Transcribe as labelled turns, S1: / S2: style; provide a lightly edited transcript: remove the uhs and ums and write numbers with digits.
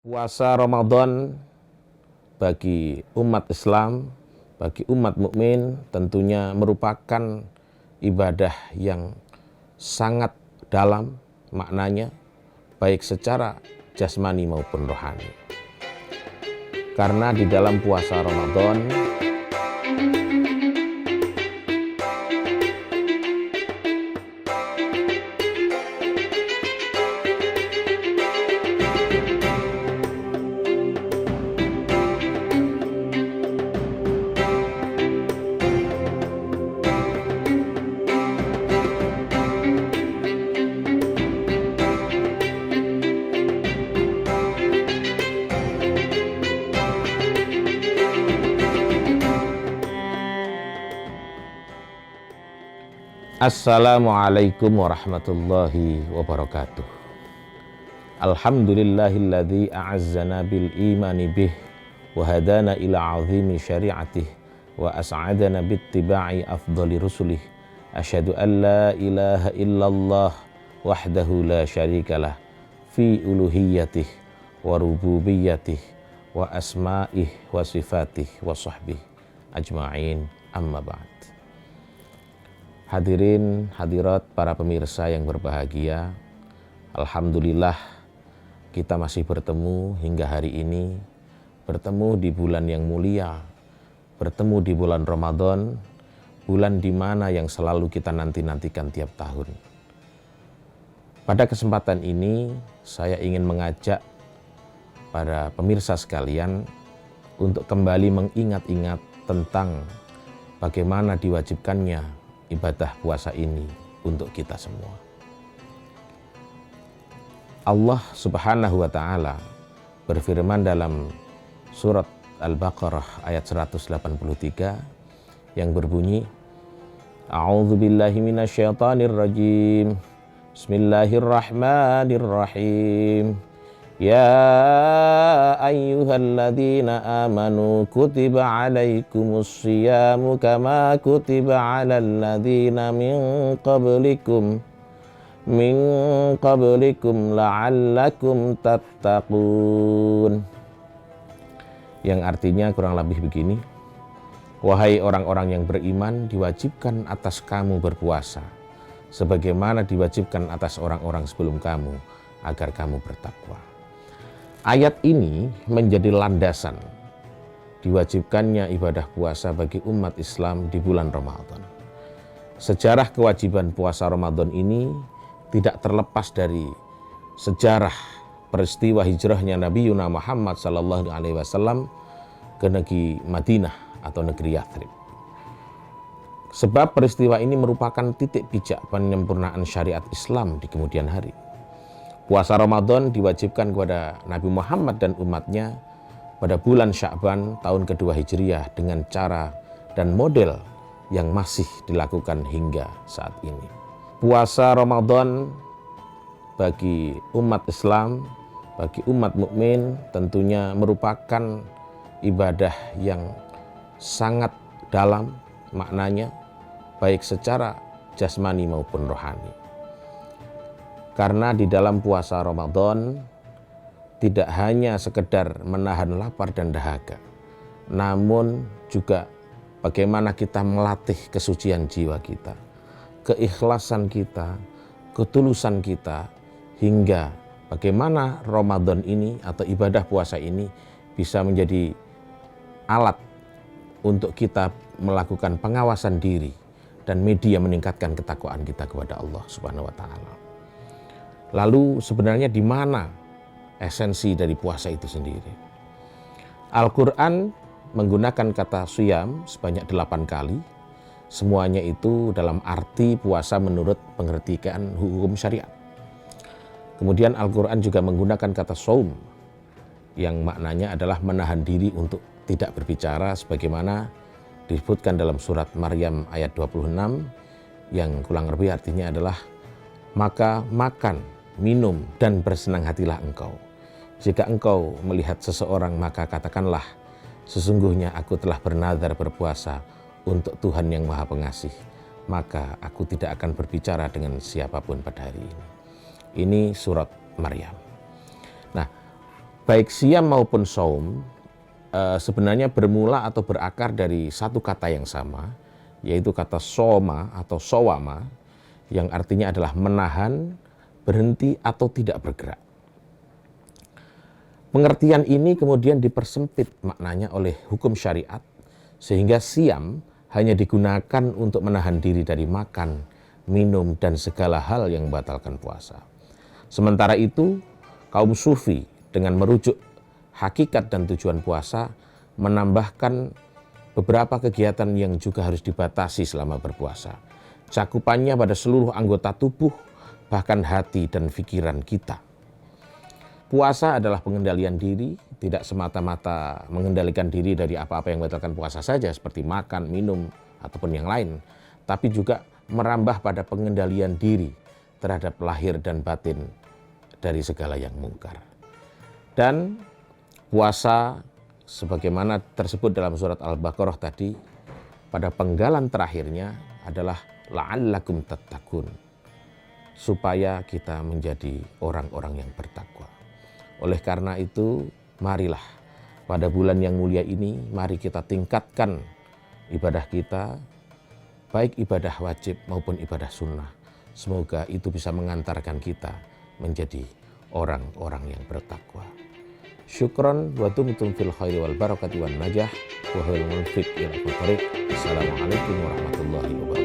S1: Puasa Ramadan bagi umat Islam, bagi umat mukmin tentunya merupakan ibadah yang sangat dalam maknanya, baik secara jasmani maupun rohani. Karena di dalam puasa Ramadan Assalamualaikum warahmatullahi wabarakatuh. Alhamdulillahilladzi a'azzana bil imani bih wa hadana ila azimi syari'atih wa as'adana bittiba'i afdali rusulih. Asyhadu an la ilaha illallah wahdahu la syarikalah fi uluhiyyatih wa rububiyyatih wa asma'ih wa sifatih wa sahbih ajma'in, amma ba'd. Hadirin hadirat para pemirsa yang berbahagia, alhamdulillah kita masih bertemu hingga hari ini, bertemu di bulan yang mulia, bertemu di bulan Ramadan, bulan di mana yang selalu kita nanti-nantikan tiap tahun. Pada kesempatan ini saya ingin mengajak para pemirsa sekalian untuk kembali mengingat-ingat tentang bagaimana diwajibkannya ibadah puasa ini untuk kita semua. Allah Subhanahu wa Ta'ala berfirman dalam surat Al-Baqarah ayat 183 yang berbunyi, A'udzu billahi minasyaitonir rajim. Bismillahirrahmanirrahim. Ya ayyuhalladzina amanu kutiba alaikumus siyamu kama kutiba alal ladzina min qablikum la'allakum tattaqun. Yang artinya kurang lebih begini: wahai orang-orang yang beriman, diwajibkan atas kamu berpuasa sebagaimana diwajibkan atas orang-orang sebelum kamu agar kamu bertakwa. Ayat ini menjadi landasan diwajibkannya ibadah puasa bagi umat Islam di bulan Ramadan. Sejarah kewajiban puasa Ramadan ini tidak terlepas dari sejarah peristiwa hijrahnya Nabi Muhammad SAW ke negeri Madinah atau negeri Yathrib. Sebab peristiwa ini merupakan titik pijak penyempurnaan syariat Islam di kemudian hari. Puasa Ramadan diwajibkan kepada Nabi Muhammad dan umatnya pada bulan Sya'ban tahun kedua Hijriah dengan cara dan model yang masih dilakukan hingga saat ini. Puasa Ramadan bagi umat Islam, bagi umat mukmin tentunya merupakan ibadah yang sangat dalam maknanya, baik secara jasmani maupun rohani. Karena di dalam puasa Ramadan tidak hanya sekedar menahan lapar dan dahaga, namun juga bagaimana kita melatih kesucian jiwa kita, keikhlasan kita, ketulusan kita, hingga bagaimana Ramadan ini atau ibadah puasa ini bisa menjadi alat untuk kita melakukan pengawasan diri dan media meningkatkan ketakwaan kita kepada Allah Subhanahu wa Ta'ala. Lalu sebenarnya di mana esensi dari puasa itu sendiri? Al-Quran menggunakan kata siyam sebanyak 8 kali. Semuanya itu dalam arti puasa menurut pengertian hukum syariat. Kemudian Al-Quran juga menggunakan kata saum yang maknanya adalah menahan diri untuk tidak berbicara sebagaimana disebutkan dalam surat Maryam ayat 26 yang kurang lebih artinya adalah maka makan, minum, dan bersenang hatilah engkau. Jika engkau melihat seseorang, maka katakanlah, sesungguhnya aku telah bernazar berpuasa untuk Tuhan yang Maha Pengasih, maka aku tidak akan berbicara dengan siapapun pada hari ini. Ini surat Maryam. Nah, baik siam maupun saum sebenarnya bermula atau berakar dari satu kata yang sama, yaitu kata soma atau sawama, yang artinya adalah menahan, berhenti, atau tidak bergerak. Pengertian ini kemudian dipersempit maknanya oleh hukum syariat, sehingga siam hanya digunakan untuk menahan diri dari makan, minum, dan segala hal yang membatalkan puasa. Sementara itu, kaum sufi dengan merujuk hakikat dan tujuan puasa menambahkan beberapa kegiatan yang juga harus dibatasi selama berpuasa. Cakupannya pada seluruh anggota tubuh, bahkan hati dan pikiran kita. Puasa adalah pengendalian diri, tidak semata-mata mengendalikan diri dari apa-apa yang membatalkan puasa saja, seperti makan, minum, ataupun yang lain, tapi juga merambah pada pengendalian diri terhadap lahir dan batin dari segala yang mungkar. Dan puasa, sebagaimana tersebut dalam surat Al-Baqarah tadi, pada penggalan terakhirnya adalah la'allakum tattaqun, supaya kita menjadi orang-orang yang bertakwa. Oleh karena itu, marilah pada bulan yang mulia ini, mari kita tingkatkan ibadah kita, baik ibadah wajib maupun ibadah sunnah. Semoga itu bisa mengantarkan kita menjadi orang-orang yang bertakwa. Syukron wa tumtum fil khairi wal barakati wan najah wa huwal munfiq ila thariq. Assalamualaikum warahmatullahi wabarakatuh.